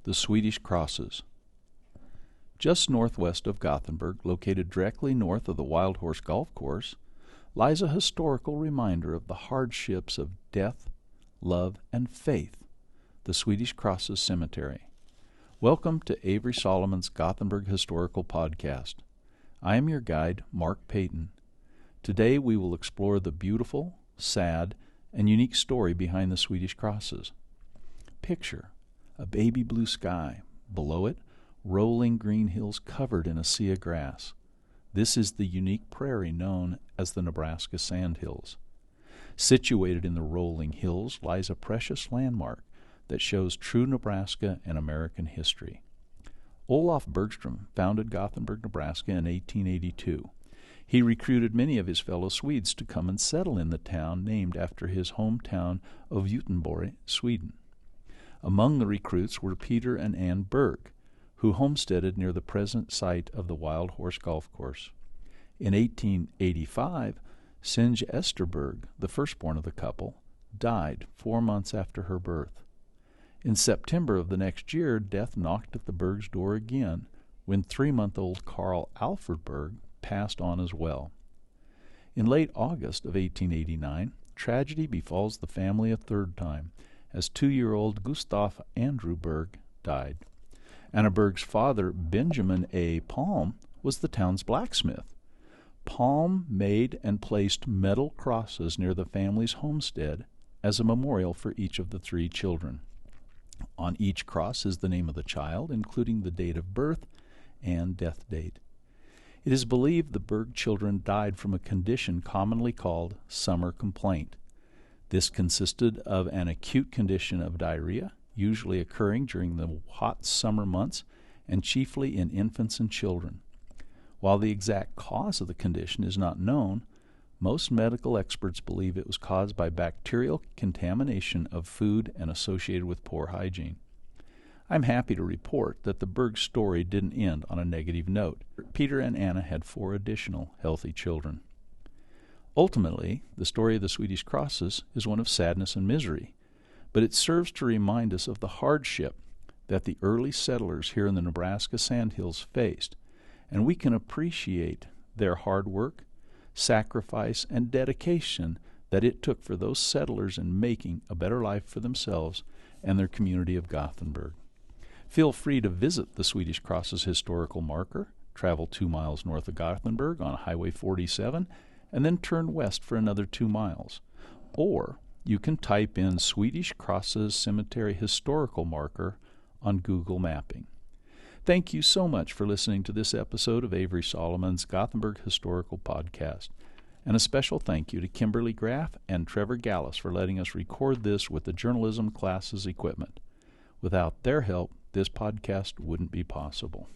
the Swedish Crosses. Just northwest of Gothenburg, located directly north of the Wild Horse Golf Course, lies a historical reminder of the hardships of death, love, and faith, the Swedish Crosses Cemetery. Welcome to Avery Solomon's Gothenburg Historical Podcast. I am your guide, Mark Peyton. Today we will explore the beautiful, sad, and unique story behind the Swedish Crosses. Picture a baby blue sky. Below it, rolling green hills covered in a sea of grass. This is the unique prairie known as the Nebraska Sandhills. Situated in the rolling hills lies a precious landmark that shows true Nebraska and American history. Olaf Bergstrom founded Gothenburg, Nebraska in 1882. He recruited many of his fellow Swedes to come and settle in the town named after his hometown of Gothenburg, Sweden. Among the recruits were Peter and Ann Berg, who homesteaded near the present site of the Wild Horse Golf Course. In 1885, Singe Esterberg, the firstborn of the couple, died 4 months after her birth. In September of the next year, death knocked at the Berg's door again when 3-month-old Carl Alfred Berg passed on as well. In late August of 1889, tragedy befalls the family a third time, as 2-year-old Gustav Andrew Berg died. Anna Berg's father, Benjamin A. Palm, was the town's blacksmith. Palm made and placed metal crosses near the family's homestead as a memorial for each of the 3 children. On each cross is the name of the child, including the date of birth and death date. It is believed the Berg children died from a condition commonly called summer complaint. This consisted of an acute condition of diarrhea, usually occurring during the hot summer months and chiefly in infants and children. While the exact cause of the condition is not known, most medical experts believe it was caused by bacterial contamination of food and associated with poor hygiene. I'm happy to report that the Berg story didn't end on a negative note. Peter and Anna had 4 additional healthy children. Ultimately, the story of the Swedish Crosses is one of sadness and misery, but it serves to remind us of the hardship that the early settlers here in the Nebraska Sandhills faced, and we can appreciate their hard work, sacrifice, and dedication that it took for those settlers in making a better life for themselves and their community of Gothenburg. Feel free to visit the Swedish Crosses historical marker, travel 2 miles north of Gothenburg on Highway 47, and then turn west for another 2 miles. Or you can type in Swedish Crosses Cemetery historical marker on Google Mapping. Thank you so much for listening to this episode of Avery Solomon's Gothenburg Historical Podcast. And a special thank you to Kimberly Graff and Trevor Gallus for letting us record this with the journalism class's equipment. Without their help, this podcast wouldn't be possible.